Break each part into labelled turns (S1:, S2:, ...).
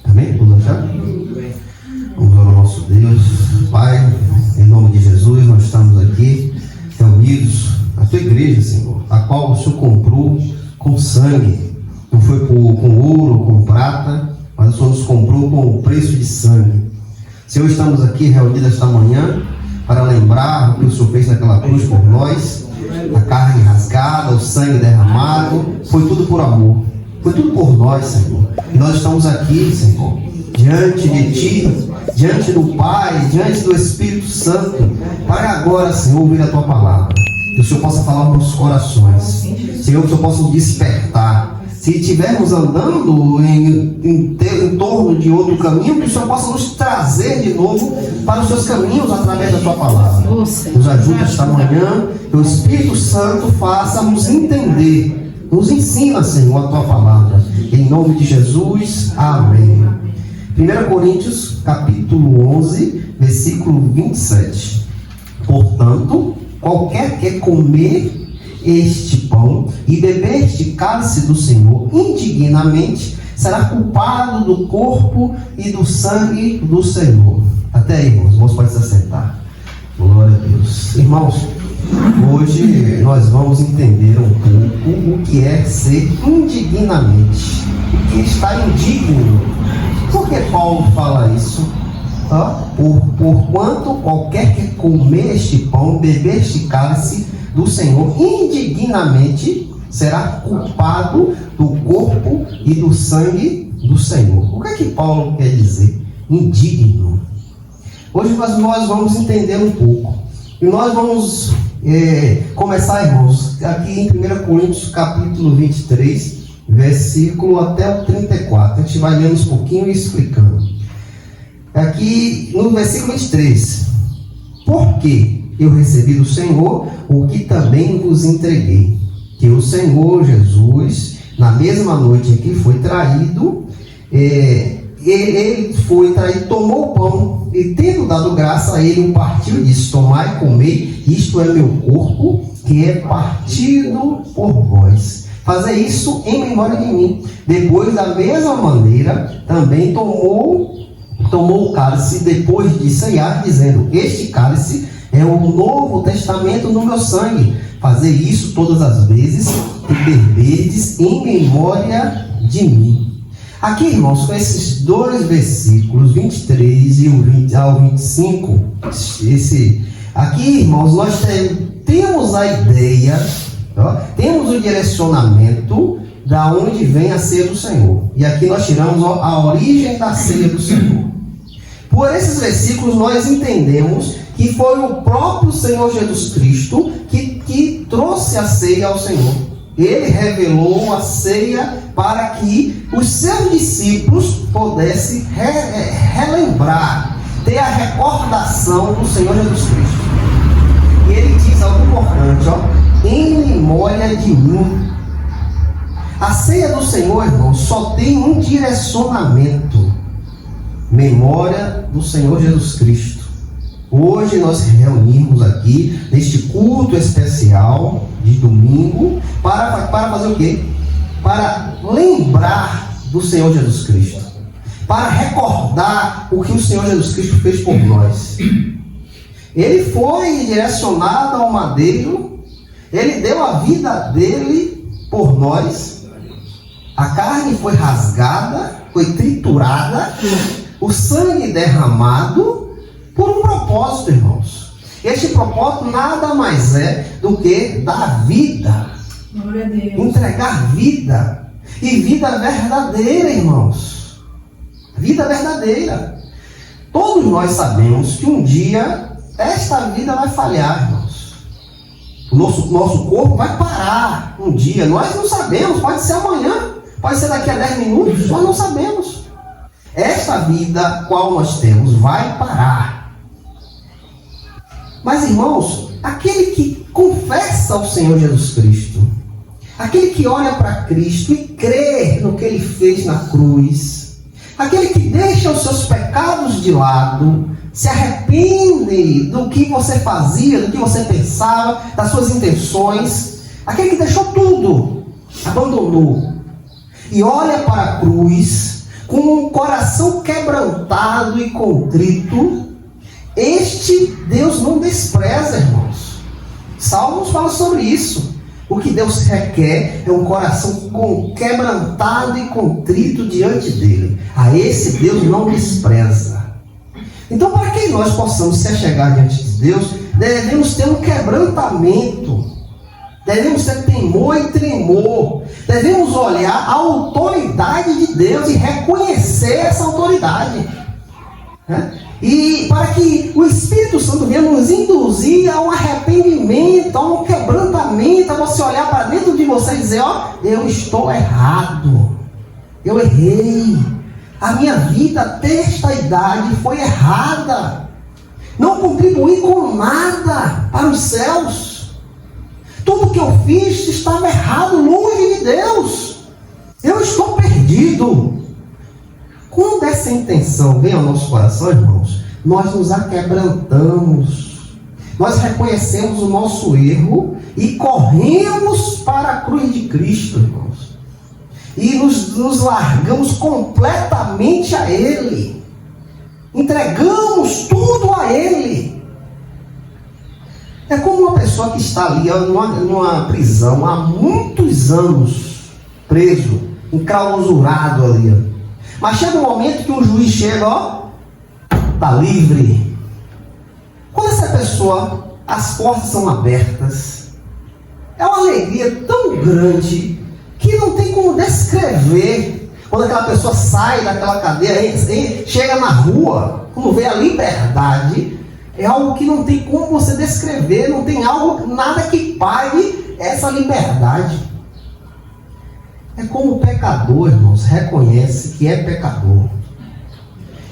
S1: Amém? Tudo achado? Vamos orar ao nosso Deus. Pai, em nome de Jesus, nós estamos aqui reunidos na tua igreja, Senhor, a qual o Senhor comprou com sangue. Não foi com ouro, com prata, mas o Senhor nos comprou com o preço de sangue. Senhor, estamos aqui reunidos esta manhã para lembrar o que o Senhor fez naquela cruz por nós, a carne rasgada, o sangue derramado, foi tudo por amor, foi tudo por nós, Senhor. E nós estamos aqui, Senhor, diante de Ti, diante do Pai, diante do Espírito Santo, para agora, Senhor, ouvir a Tua palavra, que o Senhor possa falar nos nossos corações, Senhor, que o Senhor possa nos despertar. Se estivermos andando em torno de outro caminho, que o Senhor possa nos trazer de novo para os seus caminhos através da Tua palavra. Nos ajude esta manhã, que o Espírito Santo faça-nos entender. Nos ensina, Senhor, a Tua palavra. Em nome de Jesus, amém. 1 Coríntios, capítulo 11, versículo 27. Portanto, qualquer que comer este pão e beber este cálice do Senhor indignamente, será culpado do corpo e do sangue do Senhor. Até aí, irmãos, vamos pode se assentar. Glória a Deus. Irmãos, hoje nós vamos entender um pouco o que é ser indignamente, o que está indigno. Por que Paulo fala isso? Porquanto qualquer que comer este pão, beber este cálice do Senhor indignamente, será culpado do corpo e do sangue do Senhor. O que é que Paulo quer dizer? Indigno. Hoje nós vamos entender um pouco. E nós vamos começar, irmãos, aqui em 1 Coríntios capítulo 23, versículo até o 34. A gente vai lendo um pouquinho e explicando. Aqui no versículo 23. Por quê? Eu recebi do Senhor o que também vos entreguei, que o Senhor Jesus, na mesma noite em que foi traído, ele foi traído, tomou o pão e, tendo dado graça a ele, o partiu e disse: tomai e comei, isto é meu corpo, que é partido por vós. Fazei isso em memória de mim. Depois, da mesma maneira, também tomou o cálice depois de ceiar, dizendo: este cálice é o Novo Testamento no meu sangue. Fazei isso todas as vezes que beberdes em memória de mim. Aqui, irmãos, com esses dois versículos, 23 e ao 25, aqui, irmãos, nós temos a ideia, temos o direcionamento da onde vem a ceia do Senhor. E aqui nós tiramos a origem da ceia do Senhor. Por esses versículos nós entendemos que foi o próprio Senhor Jesus Cristo que trouxe a ceia ao Senhor. Ele revelou a ceia para que os seus discípulos pudessem relembrar, ter a recordação do Senhor Jesus Cristo. E ele diz algo importante, em memória de mim. A ceia do Senhor, irmão, só tem um direcionamento: memória do Senhor Jesus Cristo. Hoje nós reunimos aqui, neste culto especial de domingo, para fazer o quê? Para lembrar do Senhor Jesus Cristo. Para recordar o que o Senhor Jesus Cristo fez por nós. Ele foi direcionado ao madeiro, ele deu a vida dele por nós. A carne foi rasgada, foi triturada, o sangue derramado por um propósito, irmãos. Este propósito nada mais é do que dar vida. Glória a Deus. Entregar vida. E vida verdadeira, irmãos. Vida verdadeira. Todos nós sabemos que um dia esta vida vai falhar, irmãos. O nosso corpo vai parar um dia. Nós não sabemos, pode ser amanhã, pode ser daqui a 10 minutos, nós não sabemos. Esta vida qual nós temos vai parar. Mas, irmãos, aquele que confessa o Senhor Jesus Cristo, aquele que olha para Cristo e crê no que Ele fez na cruz, aquele que deixa os seus pecados de lado, se arrepende do que você fazia, do que você pensava, das suas intenções, aquele que deixou tudo, abandonou, e olha para a cruz, com um coração quebrantado e contrito, este Deus não despreza, irmãos. Salmos fala sobre isso. O que Deus requer é um coração quebrantado e contrito diante dele. A esse Deus não despreza. Então, para que nós possamos se achegar diante de Deus, devemos ter um quebrantamento. Devemos ter temor e tremor. Devemos olhar a autoridade de Deus e reconhecer essa autoridade. E para que o Espírito Santo venha nos induzir a um arrependimento, a um quebrantamento, a você olhar para dentro de você e dizer: ó, eu estou errado, eu errei, a minha vida até esta idade foi errada, não contribuí com nada para os céus, tudo que eu fiz estava errado, longe de Deus, eu estou perdido. Quando essa intenção vem ao nosso coração, irmãos, nós nos aquebrantamos, nós reconhecemos o nosso erro e corremos para a cruz de Cristo, irmãos, e nos largamos completamente a Ele, entregamos tudo a Ele. É como uma pessoa que está ali numa prisão há muitos anos, preso, enclausurado ali. Mas chega um momento que um juiz chega, ó, está livre. Quando essa pessoa, as portas são abertas, é uma alegria tão grande que não tem como descrever. Quando aquela pessoa sai daquela cadeia, chega na rua, quando vê a liberdade, é algo que não tem como você descrever, não tem nada que pague essa liberdade. É como o pecador, irmãos, reconhece que é pecador.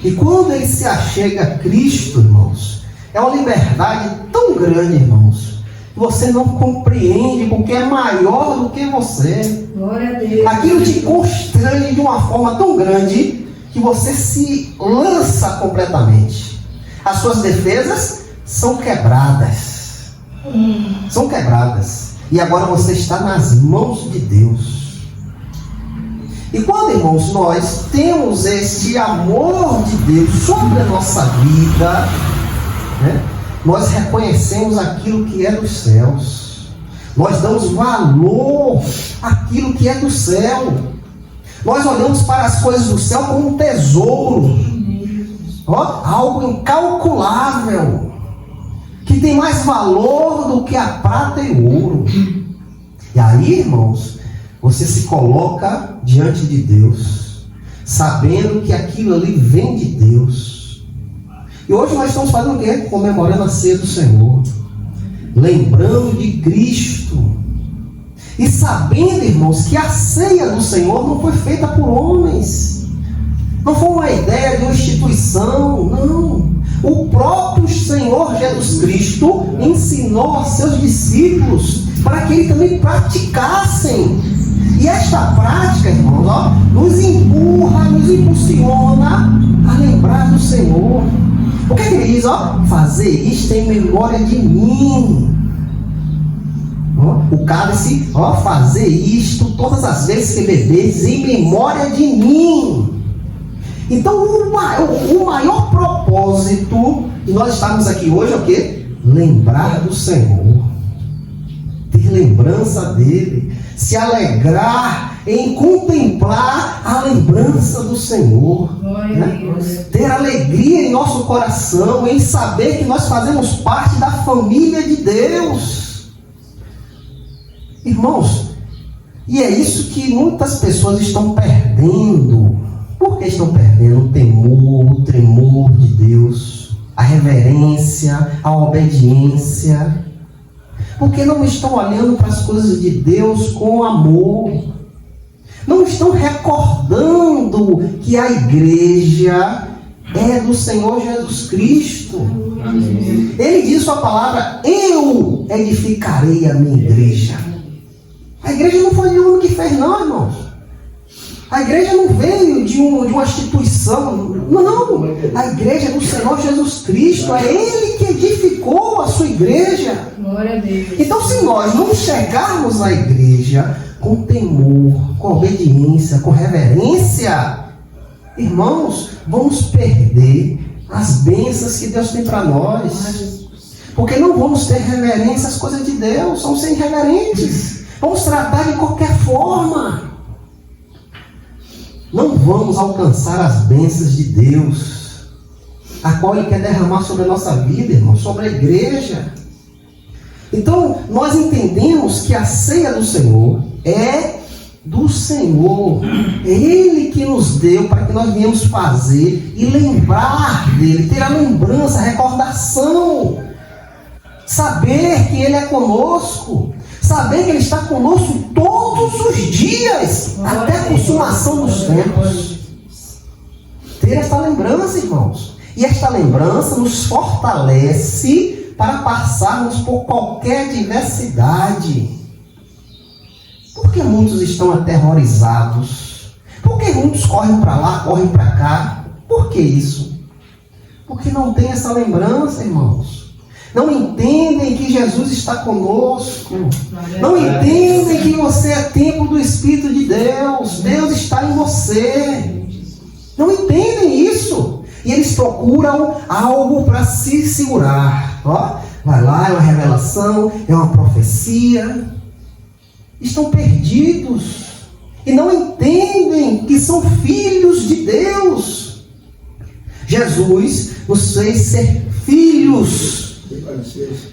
S1: E quando ele se achega a Cristo, irmãos, é uma liberdade tão grande, irmãos, que você não compreende, porque é maior do que você.
S2: Glória a Deus.
S1: Aquilo te constrange de uma forma tão grande que você se lança completamente. As suas defesas são quebradas. São quebradas. E agora você está nas mãos de Deus. E quando, irmãos, nós temos este amor de Deus sobre a nossa vida, né, nós reconhecemos aquilo que é dos céus. Nós damos valor àquilo que é do céu. Nós olhamos para as coisas do céu como um tesouro, algo incalculável, que tem mais valor do que a prata e o ouro. E aí, irmãos, você se coloca diante de Deus, sabendo que aquilo ali vem de Deus. E hoje nós estamos fazendo o quê? Comemorando a ceia do Senhor, lembrando de Cristo, e sabendo, irmãos, que a ceia do Senhor não foi feita por homens, não foi uma ideia de uma instituição, não. O próprio Senhor Jesus Cristo ensinou aos seus discípulos para que eles também praticassem. E esta prática, irmãos, nos empurra, nos impulsiona a lembrar do Senhor. O que ele diz? Fazer isto em memória de mim. O cálice, fazer isto todas as vezes que beberes em memória de mim. Então, o maior propósito de nós estarmos aqui hoje é o quê? Lembrar do Senhor. Ter lembrança dele. Se alegrar em contemplar a lembrança do Senhor. Né? Ter alegria em nosso coração, em saber que nós fazemos parte da família de Deus. Irmãos, e é isso que muitas pessoas estão perdendo. Por que estão perdendo o temor, o tremor de Deus, a reverência, a obediência? Porque não estão olhando para as coisas de Deus com amor. Não estão recordando que a igreja é do Senhor Jesus Cristo. Amém. Ele diz sua palavra: eu edificarei a minha igreja. A igreja não foi de um que fez, não, irmãos. A igreja não veio de uma instituição. Não. A igreja é do Senhor Jesus Cristo. É Ele que edificou a sua igreja.
S2: Glória a Deus.
S1: Então, se nós não chegarmos à igreja com temor, com obediência, com reverência, irmãos, vamos perder as bênçãos que Deus tem para nós. Porque não vamos ter reverência às coisas de Deus, vamos ser irreverentes. Vamos tratar de qualquer forma. Não vamos alcançar as bênçãos de Deus, a qual Ele quer derramar sobre a nossa vida, irmão, sobre a igreja. Então, nós entendemos que a ceia do Senhor é do Senhor. É Ele que nos deu para que nós venhamos fazer e lembrar dele, ter a lembrança, a recordação. Saber que Ele é conosco. Saber que Ele está conosco todos os dias, até a consumação dos tempos. Ter esta lembrança, irmãos. E esta lembrança nos fortalece para passarmos por qualquer adversidade. Por que muitos estão aterrorizados? Por que muitos correm para lá, correm para cá? Por que isso? Porque não tem essa lembrança, irmãos. Não entendem que Jesus está conosco. Não entendem que você é templo do Espírito de Deus. Deus está em você. Não entendem isso. E eles procuram algo para se segurar. Ó, vai lá, é uma revelação, é uma profecia. Estão perdidos. E não entendem que são filhos de Deus. Jesus nos fez ser filhos.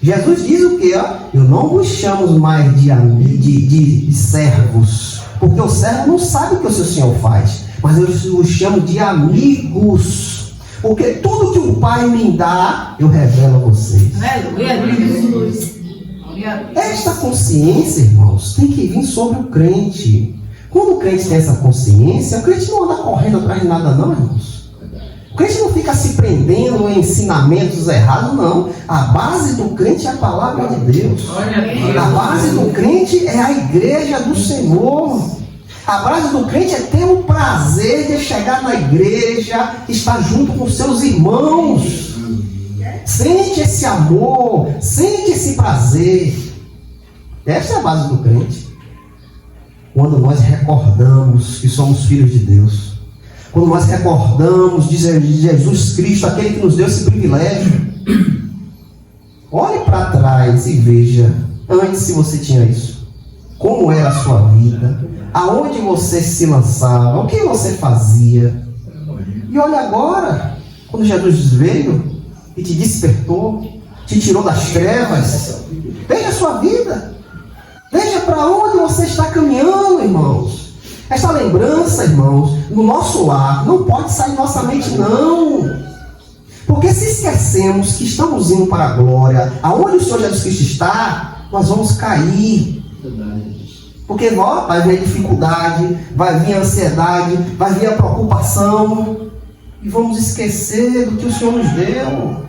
S1: Jesus diz o quê? Eu não vos chamo mais de servos, porque o servo não sabe o que o seu Senhor faz, mas eu os chamo de amigos, porque tudo que o Pai me dá, eu revelo a vocês. Esta consciência, irmãos, tem que vir sobre o crente. Quando o crente tem essa consciência, o crente não anda correndo atrás de nada não, irmãos. O crente não fica se prendendo em ensinamentos errados, não. A base do crente é a palavra de Deus. A base do crente é a igreja do Senhor. A base do crente é ter o prazer de chegar na igreja, estar junto com seus irmãos. Sente esse amor, sente esse prazer. Essa é a base do crente. Quando nós recordamos que somos filhos de Deus. Quando nós recordamos de Jesus Cristo, aquele que nos deu esse privilégio. Olhe para trás e veja, antes se você tinha isso. Como era a sua vida. Aonde você se lançava. O que você fazia. E olha agora, quando Jesus veio e te despertou, te tirou das trevas. Veja a sua vida. Veja para onde você está caminhando, irmãos. Essa lembrança, irmãos, no nosso lar, não pode sair da nossa mente, não. Porque se esquecemos que estamos indo para a glória, aonde o Senhor Jesus Cristo está, nós vamos cair. Porque vai vir a dificuldade, vai vir a ansiedade, vai vir a preocupação. E vamos esquecer do que o Senhor nos deu.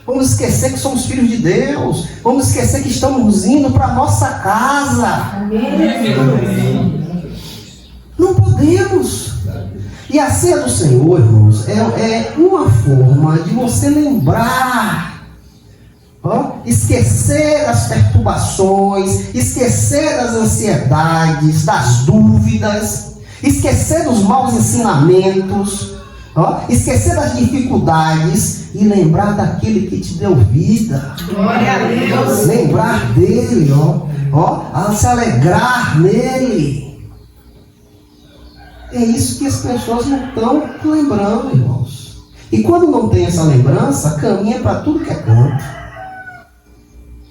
S1: Vamos esquecer que somos filhos de Deus. Vamos esquecer que estamos indo para a nossa casa. Não podemos. E a ceia do Senhor, irmãos, é uma forma de você lembrar. Esquecer das perturbações, esquecer das ansiedades, das dúvidas, esquecer dos maus ensinamentos, esquecer das dificuldades e lembrar daquele que te deu vida.
S2: Glória a Deus.
S1: Lembrar dele, a se alegrar nele. É isso que as pessoas não estão lembrando, irmãos. E quando não tem essa lembrança, caminha para tudo que é canto.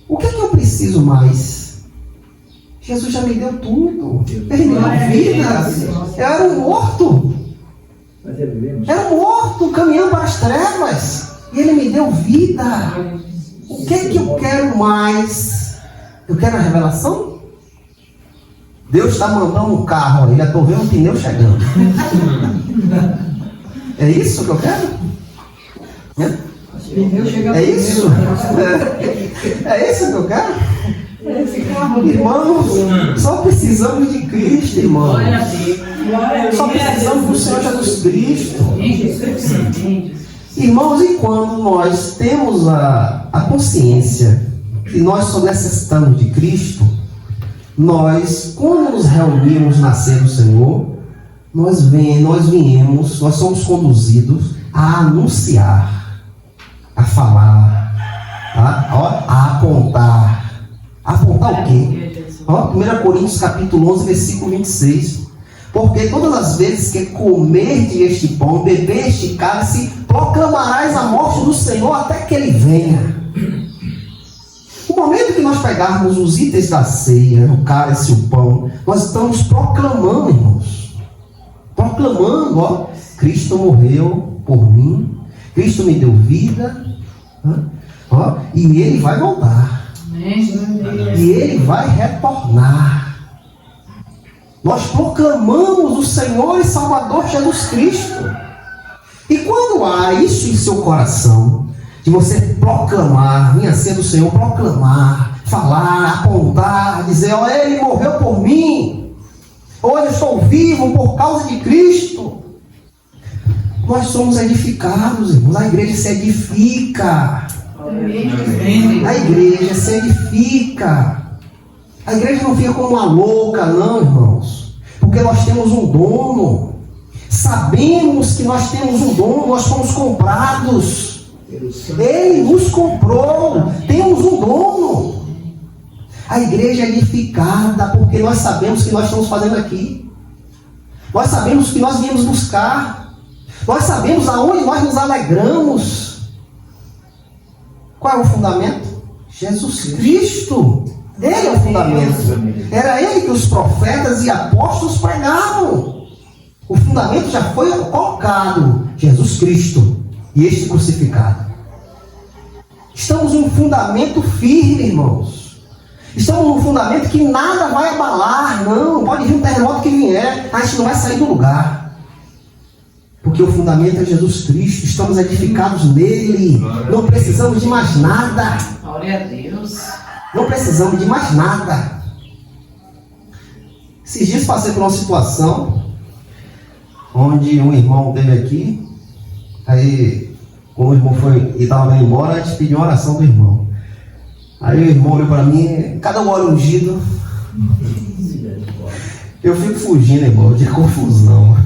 S1: O que é que eu preciso mais? Jesus já me deu tudo. Ele me deu vida. Eu era um morto. Era um morto, caminhando para as trevas. E Ele me deu vida. O que é que eu quero mais? Eu quero a revelação? Deus está mandando um carro, já estou vendo um pneu chegando. É isso que eu quero? É isso? É isso que eu quero? Irmãos, só precisamos de Cristo, irmãos. Só precisamos do Senhor Jesus Cristo. Irmãos, e quando nós temos a consciência que nós só necessitamos de Cristo, nós, quando nos reunimos na ceia do Senhor, nós somos conduzidos a anunciar, a falar, a apontar. Apontar o quê? 1 Coríntios capítulo 11, versículo 26. Porque todas as vezes que comerdes este pão, beber este cálice, proclamarás a morte do Senhor até que Ele venha. No momento que nós pegarmos os itens da ceia, o cálice e o pão, nós estamos proclamando, irmãos. Proclamando, Cristo morreu por mim, Cristo me deu vida, e Ele vai voltar. E Ele vai retornar. Nós proclamamos o Senhor e Salvador Jesus Cristo. E quando há isso em seu coração, de você proclamar, vinha ser do Senhor, proclamar, falar, apontar, dizer, Ele morreu por mim, hoje eu estou vivo por causa de Cristo. Nós somos edificados, irmãos. A igreja se edifica. A igreja se edifica. A igreja não fica como uma louca, não, irmãos. Porque nós temos um dono. Sabemos que nós temos um dono, nós fomos comprados. Ele nos comprou. Temos um dono. A igreja é edificada porque nós sabemos o que nós estamos fazendo aqui. Nós sabemos o que nós viemos buscar. Nós sabemos aonde nós nos alegramos. Qual é o fundamento? Jesus Cristo. Ele é o fundamento. Era Ele que os profetas e apóstolos pregavam. O fundamento já foi colocado. Jesus Cristo e este crucificado. Estamos num fundamento firme, irmãos. Estamos num fundamento que nada vai abalar. Não, pode vir um terremoto que vier, a gente não vai sair do lugar. Porque o fundamento é Jesus Cristo. Estamos edificados nele. Não precisamos de mais nada.
S2: Glória a Deus.
S1: Não precisamos de mais nada. Esses dias passei por uma situação onde um irmão esteve aqui. Aí, quando o irmão foi e estava indo embora, a gente pediu uma oração do irmão. Aí o irmão olhou para mim, cada um óleo ungido. Eu fico fugindo, irmão, de confusão.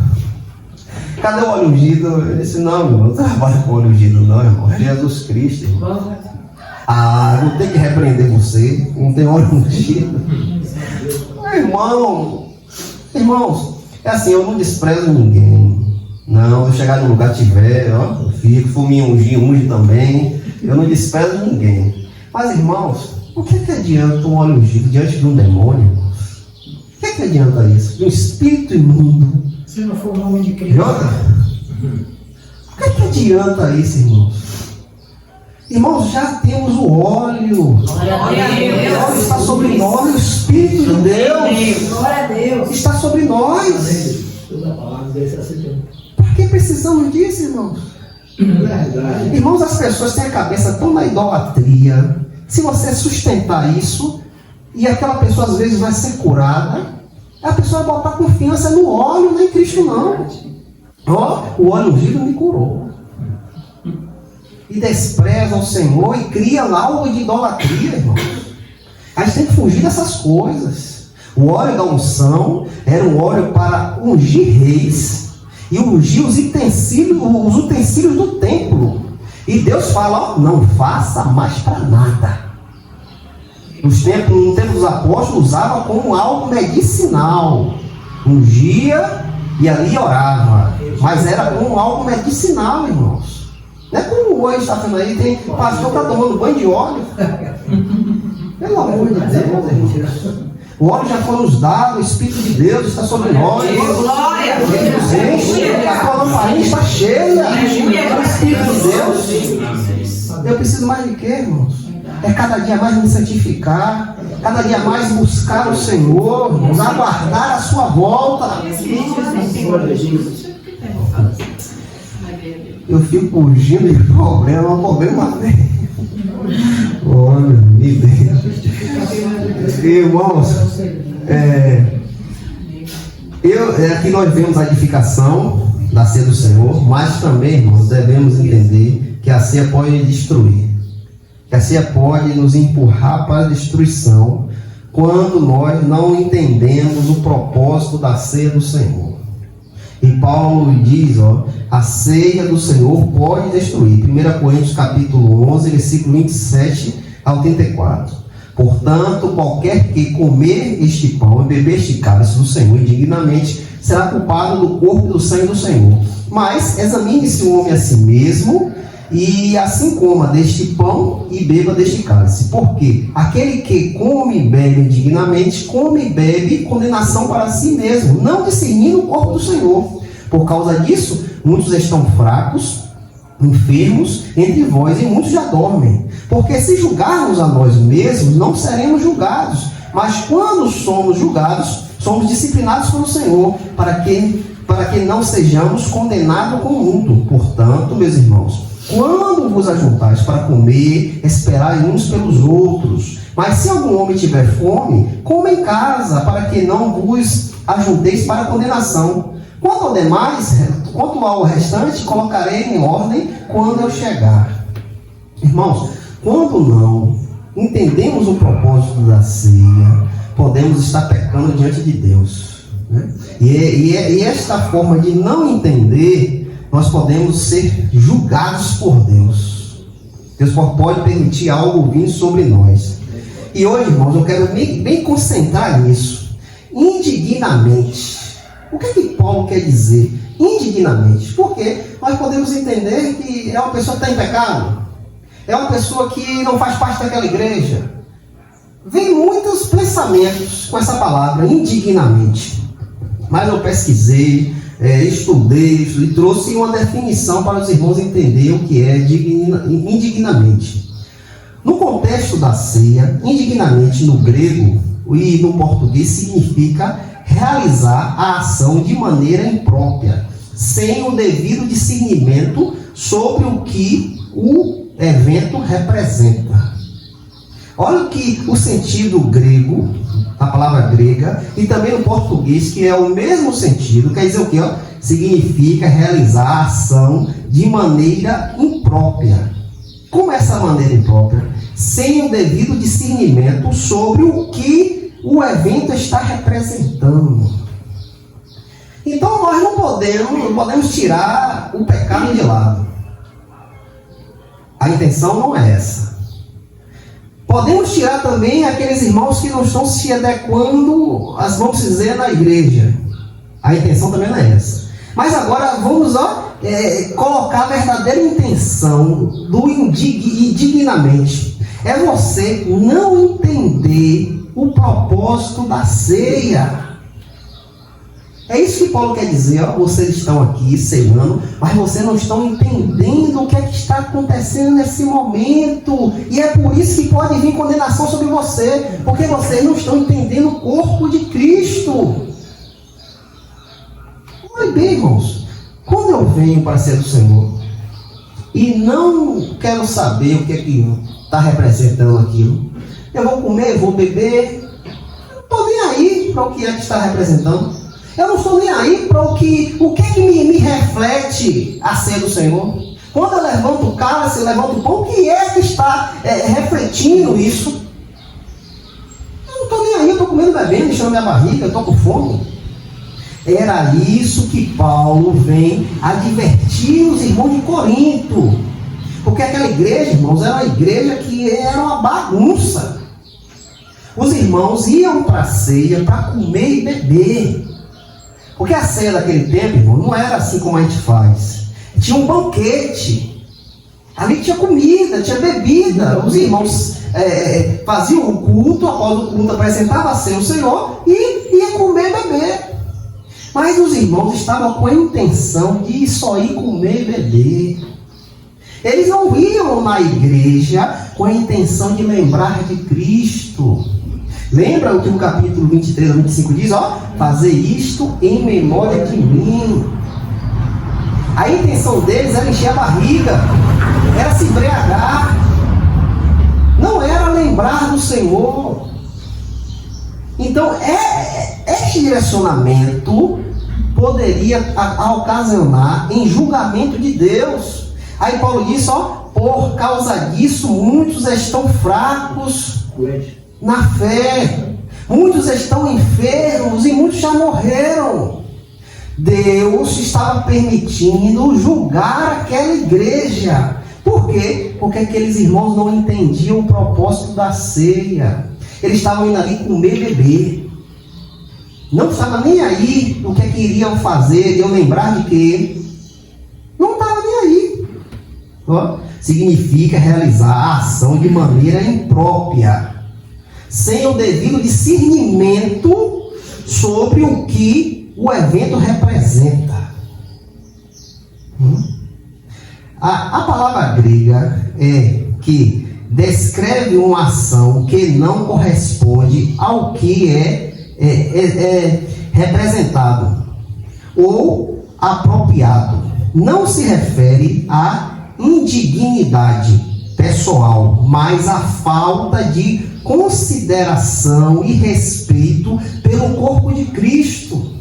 S1: Cadê o óleo ungido? Eu disse, não, irmão, não trabalho com óleo ungido, não, irmão. É Jesus Cristo, irmão. Não tem que repreender você, não tem óleo ungido. Irmãos, é assim, eu não desprezo ninguém. Não, eu chegar no lugar tiver, eu fico, for me unge também. Eu não desprezo ninguém. Mas, irmãos, o que adianta um óleo ungido diante de um demônio, irmãos? O que adianta isso? De um espírito imundo.
S3: Se não for o nome de Cristo.
S1: O que adianta isso, irmãos? Irmãos, já temos o óleo.
S2: Glória a Deus.
S1: O óleo está sobre nós, o Espírito de Deus.
S3: Glória a Deus.
S1: Está sobre nós. Para que precisamos disso, irmãos? Irmãos, as pessoas têm a cabeça tão na idolatria. Se você sustentar isso, e aquela pessoa às vezes vai ser curada, a pessoa vai botar confiança no óleo, nem em Cristo não. O óleo ungido me curou. E despreza o Senhor e cria algo de idolatria, irmãos. A gente tem que fugir dessas coisas. O óleo da unção era um óleo para ungir reis e ungir os utensílios do templo. E Deus fala, não faça mais para nada. No tempo dos apóstolos usava como algo medicinal. Ungia e ali orava. Mas era como algo medicinal, irmãos. Não é como hoje está fazendo aí, tem pastor que está tomando banho de óleo. Pelo amor de Deus, irmãos. O óleo já foi nos dado, o Espírito de Deus está sobre nós.
S2: Glória a Deus.
S1: A tua lamparina está cheia do Espírito de Deus. Eu preciso mais de quê, irmãos? É cada dia mais me santificar, cada dia mais buscar o Senhor, irmãos, aguardar a sua volta. Eu fico fugindo de problema vem. Olha, meu Deus. Irmãos, aqui nós vemos a edificação da ceia do Senhor, mas também, irmãos, devemos entender que a ceia pode destruir. Que a ceia pode nos empurrar para a destruição quando nós não entendemos o propósito da ceia do Senhor. E Paulo diz, a ceia do Senhor pode destruir. 1 Coríntios capítulo 11, versículo 27 ao 34. Portanto, qualquer que comer este pão e beber este cálice do Senhor indignamente, será culpado do corpo e do sangue do Senhor. Mas examine-se o homem a si mesmo, e assim coma deste pão e beba deste cálice. Porque aquele que come e bebe indignamente, come e bebe condenação para si mesmo, não discernindo o corpo do Senhor. Por causa disso, muitos estão fracos, enfermos entre vós, e muitos já dormem. Porque se julgarmos a nós mesmos, não seremos julgados. Mas quando somos julgados, somos disciplinados pelo Senhor, para que não sejamos condenados com o mundo. Portanto, meus irmãos, quando vos ajuntais para comer, esperai uns pelos outros. Mas se algum homem tiver fome, coma em casa, para que não vos ajunteis para a condenação. Quanto ao restante, colocarei em ordem quando eu chegar. Irmãos, quando não entendemos o propósito da ceia, podemos estar pecando diante de Deus, né? E esta forma de não entender, nós podemos ser julgados por Deus. Deus pode permitir algo vir sobre nós. E hoje, irmãos, eu quero bem concentrar nisso. Indignamente. O que é que Paulo quer dizer? Indignamente. Porque nós podemos entender que é uma pessoa que está em pecado. É uma pessoa que não faz parte daquela igreja. Vem muitos pensamentos com essa palavra, indignamente. Mas eu pesquisei, estudei e trouxe uma definição para os irmãos entenderem o que é indignamente. No contexto da ceia, indignamente no grego e no português significa realizar a ação de maneira imprópria, sem o devido discernimento sobre o que o evento representa. Olha que o sentido grego, a palavra grega, e também no português, que é o mesmo sentido, quer dizer o quê? Significa realizar a ação de maneira imprópria. Como é essa maneira imprópria? Sem o devido discernimento sobre o que o evento está representando. Então nós não podemos tirar o pecado de lado. A intenção não é essa. Podemos tirar também aqueles irmãos que não estão se adequando, vamos dizer, na igreja. A intenção também não é essa. Mas agora vamos colocar a verdadeira intenção do indignamente. É você não entender o propósito da ceia. É isso que Paulo quer dizer. Vocês estão aqui ceando, mas vocês não estão entendendo o que é que está acontecendo nesse momento. E é por isso que pode vir condenação sobre você, porque vocês não estão entendendo o corpo de Cristo. Olha bem, irmãos, quando eu venho para ser do Senhor e não quero saber o que é que está representando aquilo, eu vou comer, vou beber, eu não estou nem aí para o que é que está representando. Eu não estou nem aí para o que é que me reflete a ceia do Senhor. Quando eu levanto o cálice, eu levanto o pão, o que é que está refletindo isso? Eu não estou nem aí, eu estou comendo, bebendo, enchendo minha barriga, eu estou com fome. Era isso que Paulo vem advertir os irmãos de Corinto. Porque aquela igreja, irmãos, era uma igreja que era uma bagunça. Os irmãos iam para a ceia para comer e beber. Porque a ceia daquele tempo, irmão, não era assim como a gente faz. Tinha um banquete. Ali tinha comida, tinha bebida. Os irmãos faziam o culto, após o culto apresentava a ceia ao Senhor e ia comer e beber. Mas os irmãos estavam com a intenção de só ir comer e beber. Eles não iam na igreja com a intenção de lembrar de Cristo. Lembra o que o capítulo 23 a 25 diz? Fazer isto em memória de mim. A intenção deles era encher a barriga, era se embriagar, não era lembrar do Senhor. Então, este direcionamento poderia ocasionar em julgamento de Deus. Aí Paulo diz, por causa disso, muitos estão fracos na fé. Muitos estão enfermos e muitos já morreram. Deus estava permitindo julgar aquela igreja. Por quê? Porque aqueles irmãos não entendiam o propósito da ceia. Eles estavam indo ali comer e beber. Não estava nem aí o que iriam fazer, iam lembrar de quê? Não estava nem aí. Ó, significa realizar a ação de maneira imprópria, sem o devido discernimento sobre o que o evento representa. A palavra grega que descreve uma ação que não corresponde ao que é representado ou apropriado. Não se refere à indignidade pessoal, mas à falta de consideração e respeito pelo corpo de Cristo,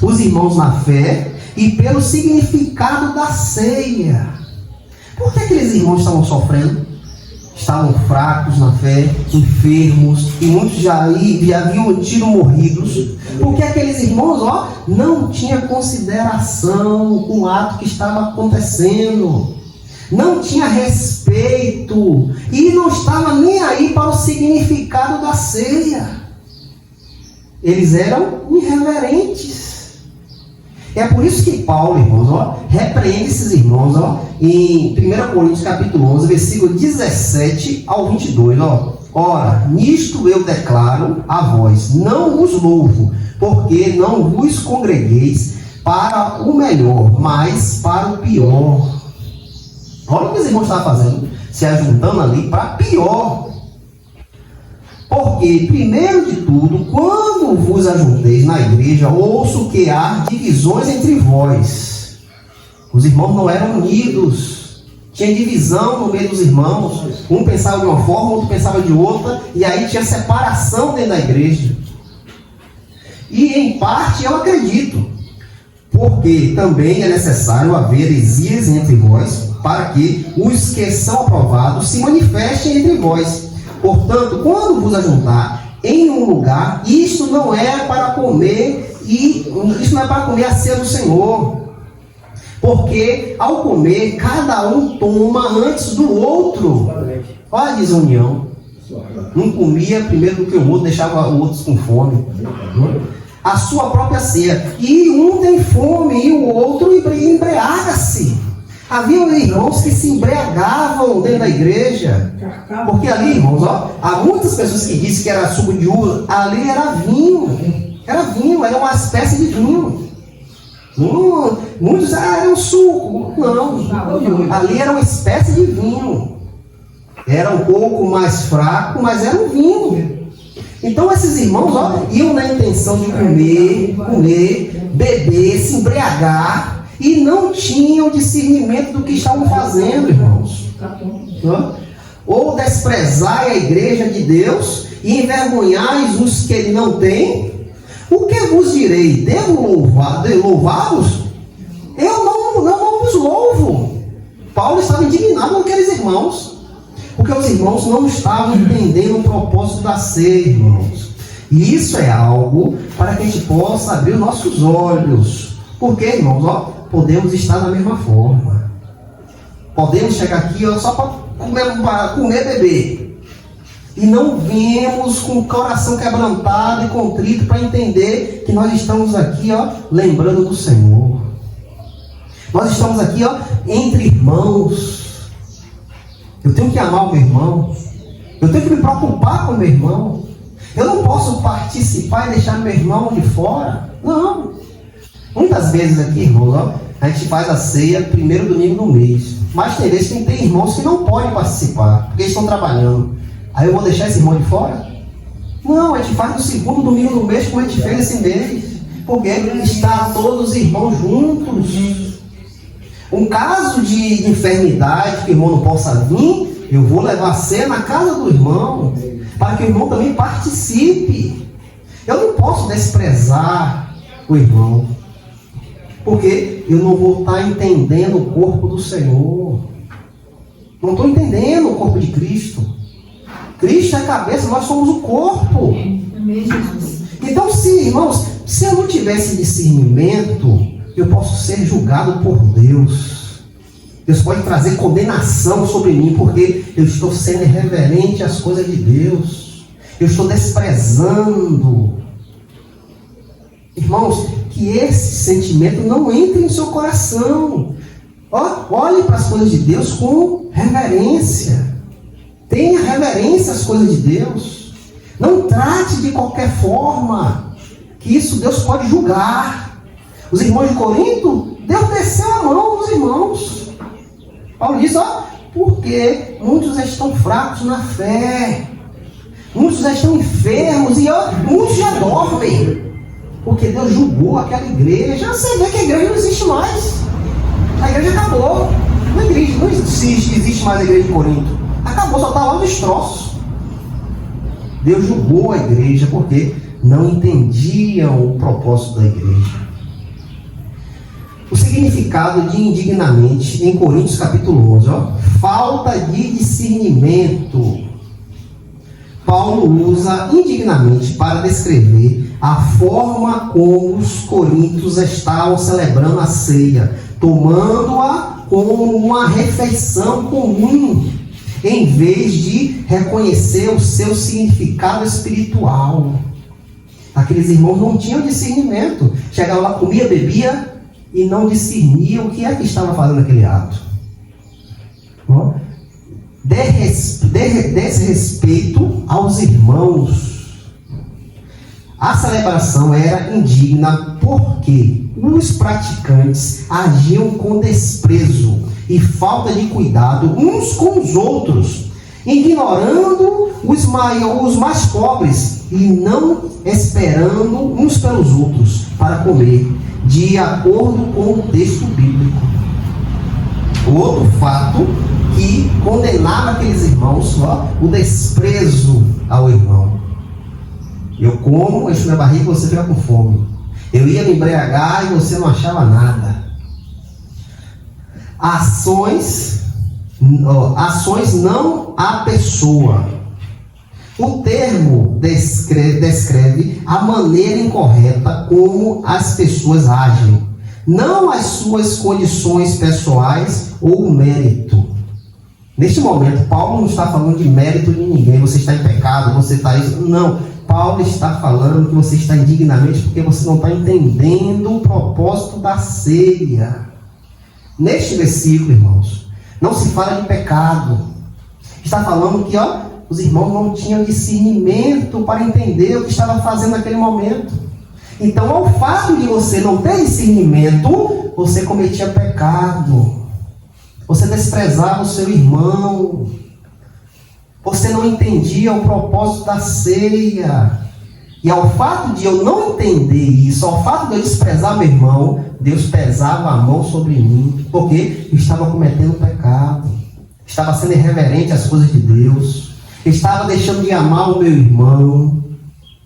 S1: os irmãos na fé e pelo significado da ceia. Por que aqueles irmãos estavam sofrendo? Estavam fracos na fé, enfermos, e muitos já haviam tido morridos, porque aqueles irmãos não tinham consideração com o ato que estava acontecendo, não tinha respeito, e não estava nem aí para o significado da ceia. Eles eram irreverentes. É por isso que Paulo, irmãos, repreende esses irmãos, em 1 Coríntios capítulo 11, versículo 17 ao 22, Ora, nisto eu declaro a vós, não vos louvo, porque não vos congregueis para o melhor, mas para o pior. Olha o que os irmãos estavam fazendo, se ajuntando ali para pior. Porque, primeiro de tudo, quando vos ajunteis na igreja, ouço que há divisões entre vós. Os irmãos não eram unidos. Tinha divisão no meio dos irmãos. Um pensava de uma forma, outro pensava de outra. E aí tinha separação dentro da igreja. E, em parte, eu acredito. Porque também é necessário haver heresias entre vós, para que os que são aprovados se manifestem entre vós. Portanto, quando vos ajuntar em um lugar, isto não é para comer, isso não é para comer a ceia do Senhor. Porque ao comer, cada um toma antes do outro. Olha a desunião. Um comia primeiro do que o outro, deixava os outros com fome. A sua própria ceia. E um tem fome e o outro embriaga-se. Havia irmãos que se embriagavam dentro da igreja. Porque ali, irmãos, há muitas pessoas que dizem que era suco de uva. Ali era vinho. Era vinho, era uma espécie de vinho. Muitos era um suco. Não. Ali era uma espécie de vinho. Era um pouco mais fraco, mas era um vinho. Então esses irmãos iam na intenção de comer, beber, se embriagar. E não tinham discernimento do que estavam fazendo, irmãos. Ou desprezai a igreja de Deus e envergonhais os que ele não têm. O que vos direi? Devo louvá-los? Eu não vos louvo. Paulo estava indignado com aqueles irmãos, porque os irmãos não estavam entendendo o propósito da ceia, irmãos. E isso é algo para que a gente possa abrir os nossos olhos. Porque, irmãos, podemos estar da mesma forma. Podemos chegar aqui só para comer e beber. E não viemos com o coração quebrantado e contrito para entender que nós estamos aqui lembrando do Senhor. Nós estamos aqui entre irmãos. Eu tenho que amar o meu irmão. Eu tenho que me preocupar com o meu irmão. Eu não posso participar e deixar meu irmão de fora. Não. Muitas vezes aqui, irmãos, a gente faz a ceia primeiro domingo do mês. Mas tem vezes que tem irmãos que não podem participar, porque eles estão trabalhando. Aí eu vou deixar esse irmão de fora? Não, a gente faz no segundo domingo do mês, como a gente fez esse mês. Porque está todos os irmãos juntos. Um caso de enfermidade que o irmão não possa vir, eu vou levar a ceia na casa do irmão, para que o irmão também participe. Eu não posso desprezar o irmão, porque eu não vou estar entendendo o corpo do Senhor. Não estou entendendo o corpo de Cristo. Cristo é a cabeça, nós somos o corpo. Então, se, irmãos, se eu não tivesse discernimento, eu posso ser julgado por Deus. Deus pode trazer condenação sobre mim, porque eu estou sendo irreverente às coisas de Deus. Eu estou desprezando. Irmãos, que esse sentimento não entre em seu coração. Olhe para as coisas de Deus com reverência. Tenha reverência às coisas de Deus. Não trate de qualquer forma, que isso Deus pode julgar. Os irmãos de Corinto, Deus desceu a mão dos irmãos. Paulo diz, porque muitos estão fracos na fé. Muitos já estão enfermos e muitos já dormem. Porque Deus julgou aquela igreja. Você vê que a igreja não existe mais. A igreja acabou. Não existe mais a igreja de Corinto. Acabou, só está lá os destroços. Deus julgou a igreja porque não entendiam o propósito da igreja. O significado de indignamente em Coríntios capítulo 11, falta de discernimento. Paulo usa indignamente para descrever a forma como os coríntios estavam celebrando a ceia, tomando-a como uma refeição comum, em vez de reconhecer o seu significado espiritual. Aqueles irmãos não tinham discernimento. Chegavam lá, comia, bebia e não discerniam o que é que estava fazendo aquele ato. Desrespeito aos irmãos. A celebração era indigna porque os praticantes agiam com desprezo e falta de cuidado uns com os outros, ignorando os mais pobres e não esperando uns pelos outros para comer, de acordo com o texto bíblico. O outro fato que condenava aqueles irmãos, o desprezo ao irmão. Eu como, encho minha barriga e você fica com fome. Eu ia me embriagar e você não achava nada. Ações não a pessoa. O termo descreve a maneira incorreta como as pessoas agem, não as suas condições pessoais ou mérito. Neste momento, Paulo não está falando de mérito de ninguém. Você está em pecado, você está isso. Não. Paulo está falando que você está indignamente porque você não está entendendo o propósito da ceia. Neste versículo, irmãos, não se fala de pecado. Está falando que os irmãos não tinham discernimento para entender o que estava fazendo naquele momento. Então, ao fato de você não ter discernimento, você cometia pecado. Você desprezava o seu irmão. Você não entendia o propósito da ceia. E ao fato de eu não entender isso, ao fato de eu desprezar meu irmão, Deus pesava a mão sobre mim, porque eu estava cometendo pecado. Estava sendo irreverente às coisas de Deus. Estava deixando de amar o meu irmão.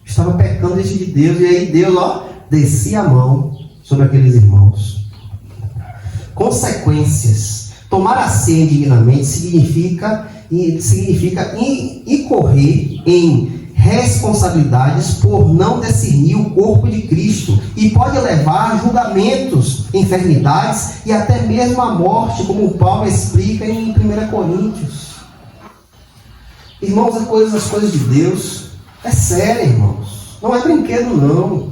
S1: Estava pecando diante de Deus. E aí Deus, descia a mão sobre aqueles irmãos. Consequências. Tomar a ceia indignamente significa incorrer em responsabilidades por não discernir o corpo de Cristo e pode levar a julgamentos, enfermidades e até mesmo a morte, como Paulo explica em 1 Coríntios. Irmãos, as coisas de Deus é sério, irmãos. Não é brinquedo, não.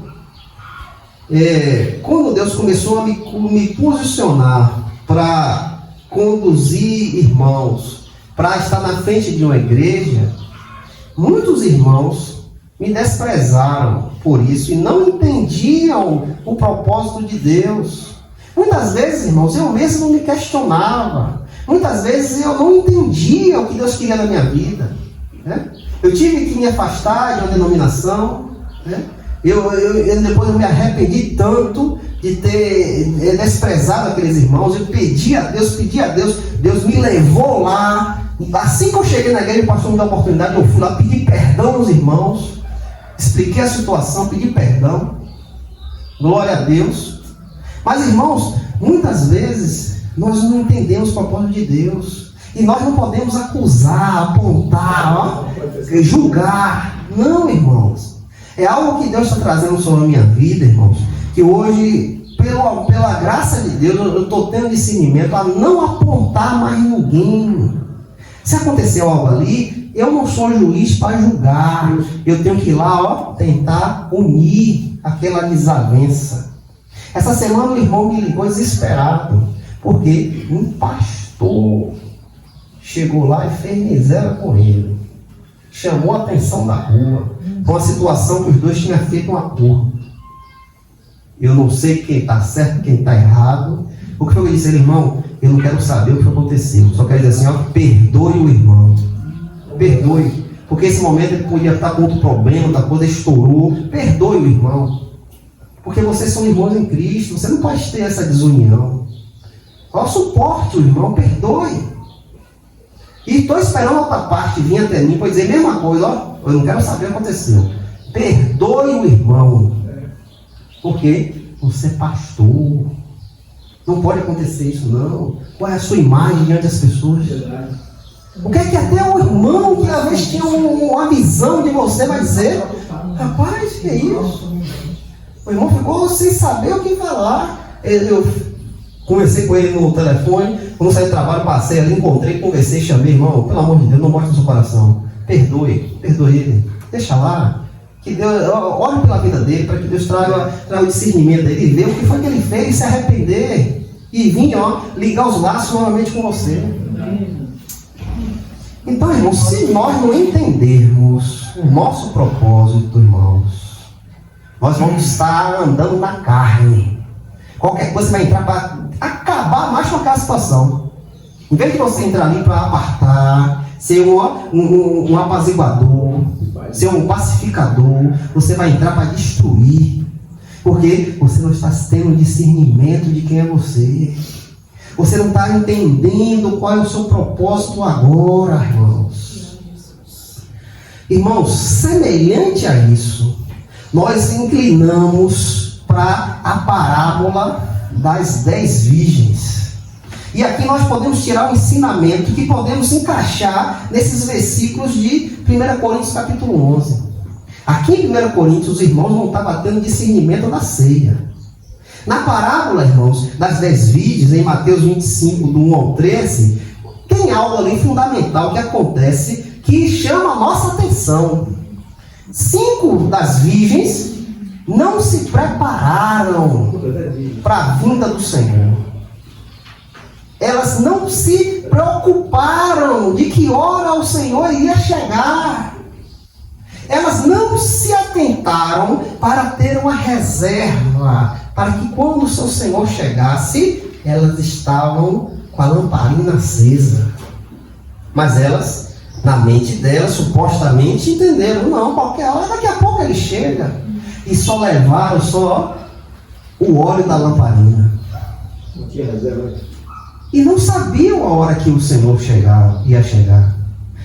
S1: Quando Deus começou a me posicionar para conduzir irmãos, para estar na frente de uma igreja, muitos irmãos me desprezaram por isso e não entendiam o propósito de Deus. Muitas vezes, irmãos, eu mesmo me questionava. Muitas vezes eu não entendia o que Deus queria na minha vida. Eu tive que me afastar de uma denominação. Depois eu me arrependi tanto de ter desprezado aqueles irmãos. Eu pedi a Deus, Deus me levou lá. Assim que eu cheguei na igreja, o pastor me deu a oportunidade, eu fui lá, pedi perdão aos irmãos, expliquei a situação, pedi perdão. Glória a Deus. Mas, irmãos, muitas vezes nós não entendemos o propósito de Deus. E nós não podemos acusar, apontar, julgar. Não, irmãos. É algo que Deus está trazendo sobre a minha vida, irmãos, que hoje, pela graça de Deus, eu estou tendo discernimento a não apontar mais ninguém. Se aconteceu algo ali, eu não sou juiz para julgar. Eu tenho que ir lá, tentar unir aquela desavença. Essa semana o irmão me ligou desesperado, porque um pastor chegou lá e fez miséria com ele. Chamou a atenção da rua, com uma situação que os dois tinham feito um acordo. Eu não sei quem está certo, quem está errado. O que eu disse, irmão, eu não quero saber o que aconteceu. Só quero dizer assim, perdoe o irmão. Perdoe. Porque esse momento ele podia estar com outro problema, a coisa estourou. Perdoe o irmão. Porque vocês são irmãos em Cristo. Você não pode ter essa desunião. Suporte o irmão, perdoe. E estou esperando a outra parte vir até mim para dizer a mesma coisa. Eu não quero saber o que aconteceu. Perdoe o irmão. Porque você é pastor. Não pode acontecer isso, não. Qual é a sua imagem diante das pessoas? O que é que até o irmão que às vezes tinha uma visão de você vai dizer? Rapaz, que é isso? O irmão ficou sem saber o que falar. Eu conversei com ele no telefone. Quando saí do trabalho, passei ali, encontrei, conversei, chamei, irmão, pelo amor de Deus, não mostre o seu coração. Perdoe ele. Deixa lá. Que Deus, olhe pela vida dele, para que Deus traga o discernimento dele, ver o que foi que ele fez, se arrepender e vir, ligar os laços novamente com você. Então, irmãos, se nós não entendermos o nosso propósito, irmãos, nós vamos estar andando na carne. Qualquer coisa vai entrar para acabar mais com aquela situação. Em vez de você entrar ali para apartar, ser um apaziguador, ser um pacificador, você vai entrar para destruir. Porque você não está tendo discernimento de quem é você. Você não está entendendo qual é o seu propósito agora, irmãos. Irmãos, semelhante a isso, nós inclinamos para a parábola das 10 virgens. E aqui nós podemos tirar um ensinamento que podemos encaixar nesses versículos de 1 Coríntios capítulo 11. Aqui em 1 Coríntios os irmãos não estavam tendo discernimento da ceia. Na parábola, irmãos, das 10 virgens, em Mateus 25, do 1 ao 13, tem algo ali fundamental que acontece que chama a nossa atenção. 5 das virgens não se prepararam para a vinda do Senhor. Elas não se preocuparam de que hora o Senhor iria chegar. Elas não se atentaram para ter uma reserva, para que quando o seu Senhor chegasse, elas estavam com a lamparina acesa. Mas elas, na mente delas, supostamente entenderam, não, qualquer hora, daqui a pouco ele chega. E só levaram o óleo da lamparina. Não tinha reserva. E não sabiam a hora que o Senhor ia chegar.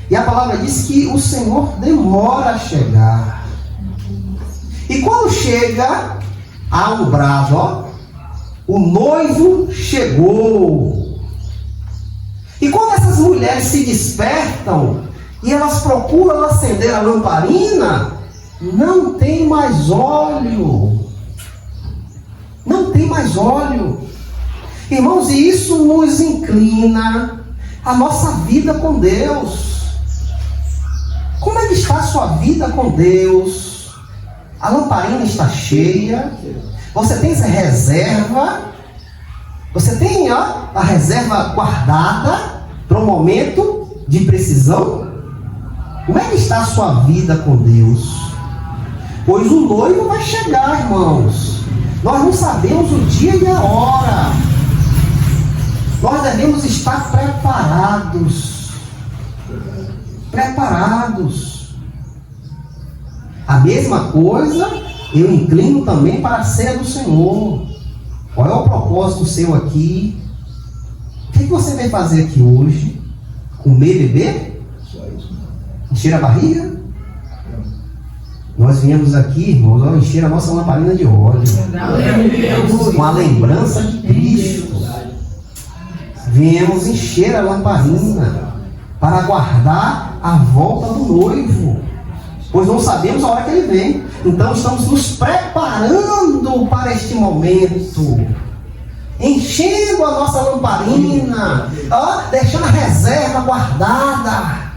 S1: E a palavra diz que o Senhor demora a chegar. E quando chega, há um brado, o noivo chegou. E quando essas mulheres se despertam e elas procuram acender a lamparina, não tem mais óleo. Não tem mais óleo. Irmãos, e isso nos inclina a nossa vida com Deus. Como é que está a sua vida com Deus? A lamparina está cheia? Você tem essa reserva? Você tem a reserva guardada para um momento de precisão? Como é que está a sua vida com Deus? Pois o noivo vai chegar, irmãos. Nós não sabemos o dia e a hora. Nós devemos estar preparados. Preparados. A mesma coisa, eu inclino também para a ceia do Senhor. Qual é o propósito seu aqui? O que você vai fazer aqui hoje? Comer e beber? Encher a barriga? Nós viemos aqui, irmãos, encher a nossa lamparina de óleo. Com a lembrança de Cristo. Viemos encher a lamparina para aguardar a volta do noivo. pois não sabemos a hora que ele vem. Então estamos nos preparando para este momento, enchendo a nossa lamparina, deixando a reserva guardada,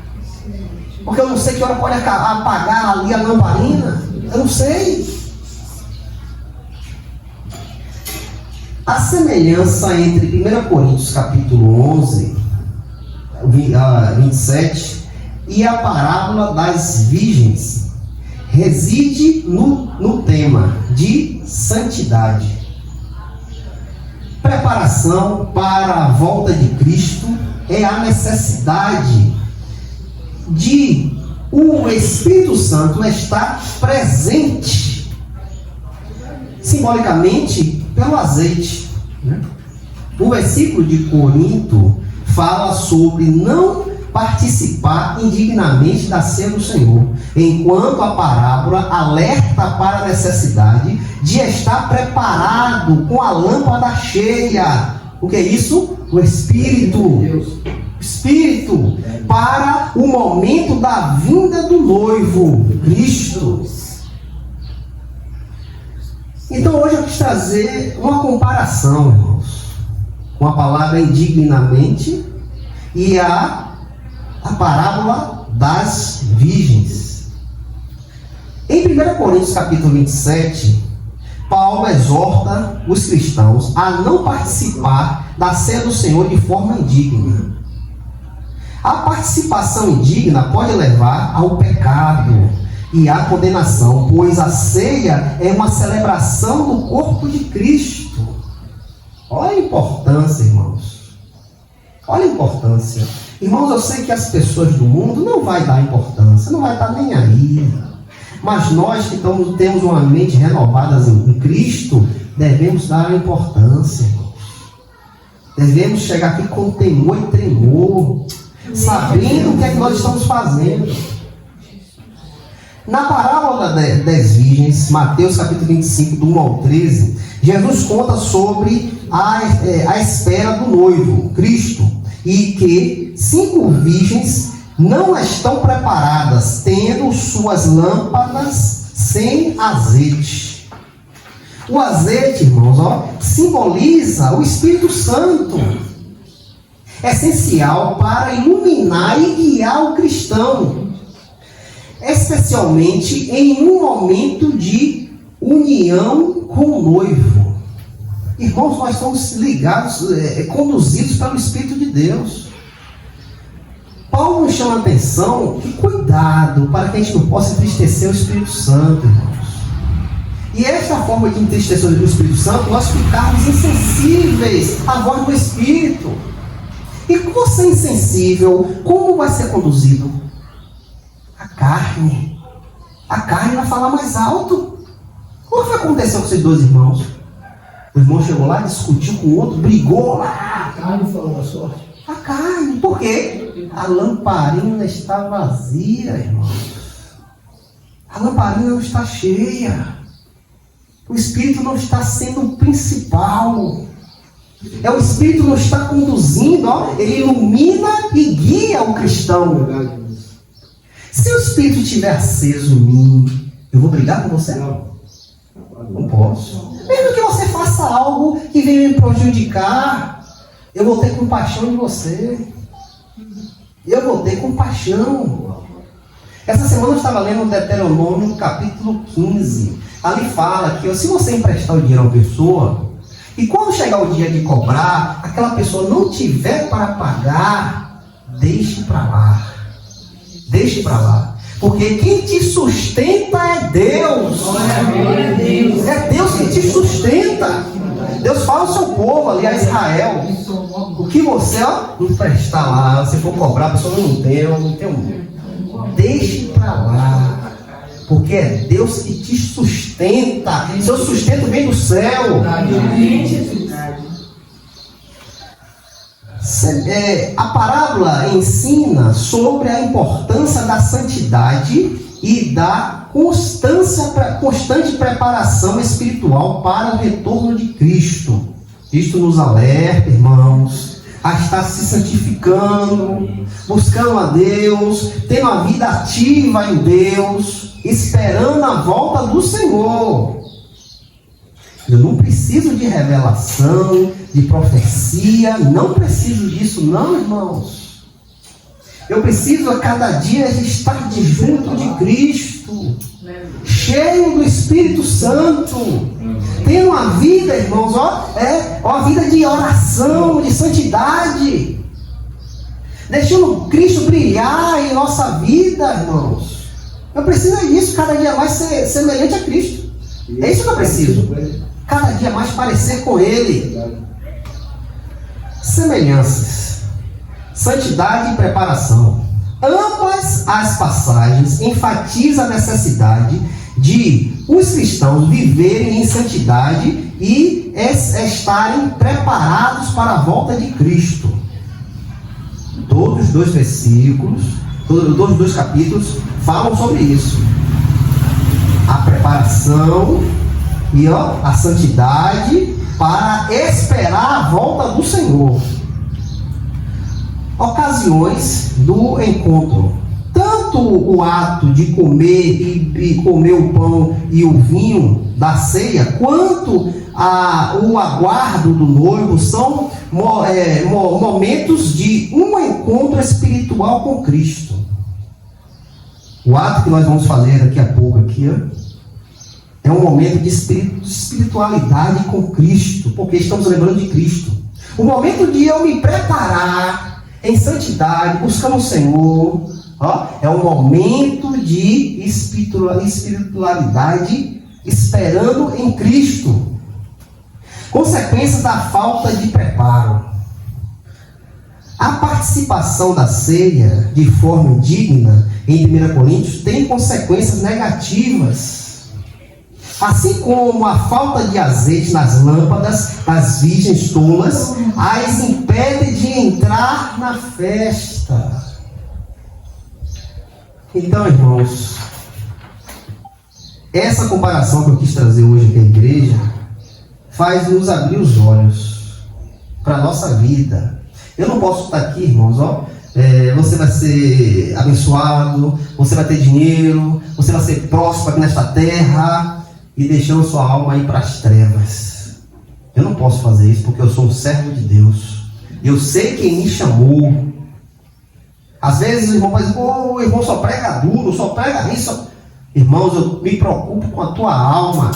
S1: porque eu não sei que hora pode apagar ali a lamparina, eu não sei. A semelhança entre 1 Coríntios capítulo 11, 27 e a parábola das virgens reside no tema de santidade. Preparação para a volta de Cristo é a necessidade de o Espírito Santo estar presente, simbolicamente, pelo azeite. O versículo de Corinto fala sobre não participar indignamente da ceia do Senhor, enquanto a parábola alerta para a necessidade de estar preparado com a lâmpada cheia. O que é isso? O Espírito. Espírito para o momento da vinda do noivo, Cristo. Então hoje eu quis trazer uma comparação, irmãos, com a palavra indignamente e a parábola das virgens. Em 1 Coríntios capítulo 27, Paulo exorta os cristãos a não participar da ceia do Senhor de forma indigna. A participação indigna pode levar ao pecado e à condenação, pois a ceia é uma celebração do corpo de Cristo. Olha a importância, irmãos. Olha a importância. Irmãos, eu sei que as pessoas do mundo não vai dar importância, não vai estar nem aí. Mas nós que temos uma mente renovada em Cristo, devemos dar a importância, irmãos. Devemos chegar aqui com temor e tremor, sabendo o que é que nós estamos fazendo. Na parábola das virgens, Mateus capítulo 25, do 1 ao 13, Jesus conta sobre a espera do noivo, Cristo, e que 5 virgens não estão preparadas, tendo suas lâmpadas sem azeite. O azeite, irmãos, simboliza o Espírito Santo, essencial para iluminar e guiar o cristão, especialmente em um momento de união com o noivo. Irmãos, nós somos ligados, conduzidos pelo Espírito de Deus. Paulo nos chama a atenção e cuidado para que a gente não possa entristecer o Espírito Santo, irmãos. E esta forma de entristecer o Espírito Santo, nós ficarmos insensíveis à voz do Espírito. E com você insensível, como vai ser conduzido? A carne. A carne vai falar mais alto. O que aconteceu com esses 2 irmãos? O irmão chegou lá, discutiu com o outro, brigou lá.
S3: A carne falou a sorte.
S1: A carne. Por quê? A lamparina está vazia, irmãos. A lamparina não está cheia. O Espírito não está sendo o principal. O Espírito não está conduzindo, ele ilumina e guia o cristão. Se o Espírito estiver aceso em mim, eu vou brigar com você? Não posso. Mesmo que você faça algo que venha me prejudicar, eu vou ter compaixão de você. Eu vou ter compaixão. Essa semana eu estava lendo o Deuteronômio capítulo 15. Ali fala que se você emprestar o dinheiro a uma pessoa, e quando chegar o dia de cobrar, aquela pessoa não tiver para pagar, deixe para lá. Deixe para lá. Porque quem te sustenta é Deus. É Deus que te sustenta. Deus fala ao seu povo ali, a Israel. O que você emprestar lá, se for cobrar, a pessoa não tem. Deixe para lá. Porque é Deus que te sustenta. Seu sustento vem do céu. A parábola ensina sobre a importância da santidade e da constante preparação espiritual para o retorno de Cristo. Isto nos alerta, irmãos, a estar se santificando, buscando a Deus, tendo a vida ativa em Deus, esperando a volta do Senhor. Eu não preciso de revelação, de profecia, não preciso disso não, irmãos. Eu preciso a cada dia estar junto de Cristo, cheio do Espírito Santo, tendo uma vida, irmãos, uma vida de oração, de santidade, deixando Cristo brilhar em nossa vida, irmãos. Eu preciso disso, cada dia mais ser semelhante a Cristo. É isso que eu preciso. Cada dia mais parecer com Ele. Semelhanças, santidade e preparação. Ambas as passagens enfatizam a necessidade de os cristãos viverem em santidade e estarem preparados para a volta de Cristo. Todos os dois versículos, todos os dois capítulos falam sobre isso. A preparação e a santidade para esperar a volta do Senhor. Ocasiões do encontro. Tanto o ato de comer o pão e o vinho da ceia, quanto o aguardo do noivo são momentos de um encontro espiritual com Cristo. O ato que nós vamos fazer daqui a pouco aqui, é um momento de espiritualidade com Cristo, porque estamos lembrando de Cristo. O momento de eu me preparar em santidade, buscando o Senhor, é um momento de espiritualidade, esperando em Cristo. Consequências da falta de preparo. A participação da ceia de forma indigna em 1 Coríntios tem consequências negativas. Assim como a falta de azeite nas lâmpadas das virgens tolas as impede de entrar na festa. Então, irmãos, essa comparação que eu quis trazer hoje aqui à igreja faz nos abrir os olhos para a nossa vida. Eu não posso estar aqui, irmãos, você vai ser abençoado, você vai ter dinheiro, você vai ser próspero aqui nesta terra, e deixando sua alma ir para as trevas. Eu não posso fazer isso porque eu sou um servo de Deus. Eu sei quem me chamou. Às vezes o irmão vai dizer, o irmão só prega duro, só prega isso. Irmãos, eu me preocupo com a tua alma.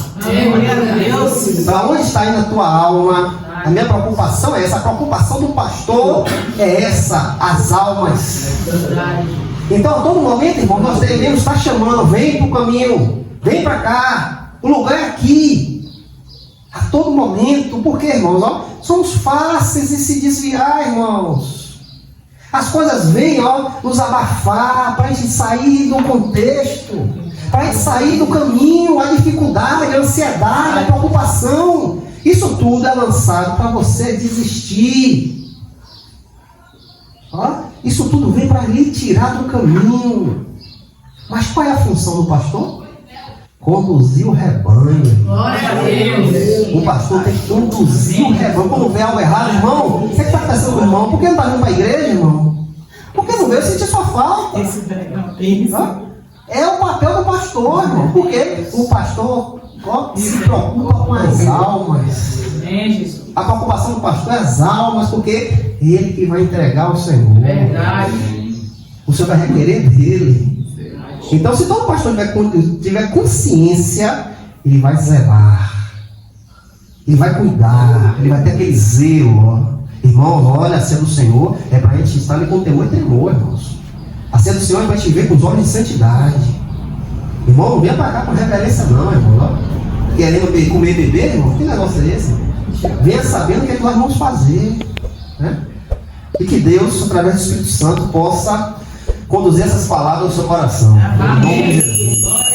S1: Para onde está indo a tua alma? A minha preocupação é essa. A preocupação do pastor é essa, as almas. Então, a todo momento, irmão, nós devemos estar chamando, vem para o caminho, vem para cá. O lugar é aqui, a todo momento. Porque, irmãos, somos fáceis de se desviar, irmãos. As coisas vêm, nos abafar, para a gente sair do contexto, para a gente sair do caminho, a dificuldade, a ansiedade, a preocupação. Isso tudo é lançado para você desistir. Isso tudo vem para lhe tirar do caminho. Mas qual é a função do pastor? Conduzir o rebanho.
S2: Glória a Deus.
S1: O pastor tem que conduzir o rebanho. Quando vê algo errado, irmão, você que está pensando com o irmão, por que não está vindo para a igreja, irmão? Por que não veio sentir sua falta? É o papel do pastor, irmão. Porque o pastor se preocupa com as almas. A preocupação do pastor é as almas, porque é ele que vai entregar ao Senhor.
S2: Verdade.
S1: O Senhor vai requerer dele. Então, se todo pastor tiver consciência, ele vai zelar, ele vai cuidar, ele vai ter aquele zelo. Irmãos, olha, a ceia do Senhor é para a gente estar com temor e tremor, irmãos. A ceia do Senhor é para a gente ver com os olhos de santidade. Irmão, não venha para cá com reverência não, irmão. Querendo comer e beber, irmão, que negócio é esse? Venha sabendo o que nós vamos fazer, né? E que Deus, através do Espírito Santo, possa conduzir essas palavras ao seu coração. Em nome de Jesus.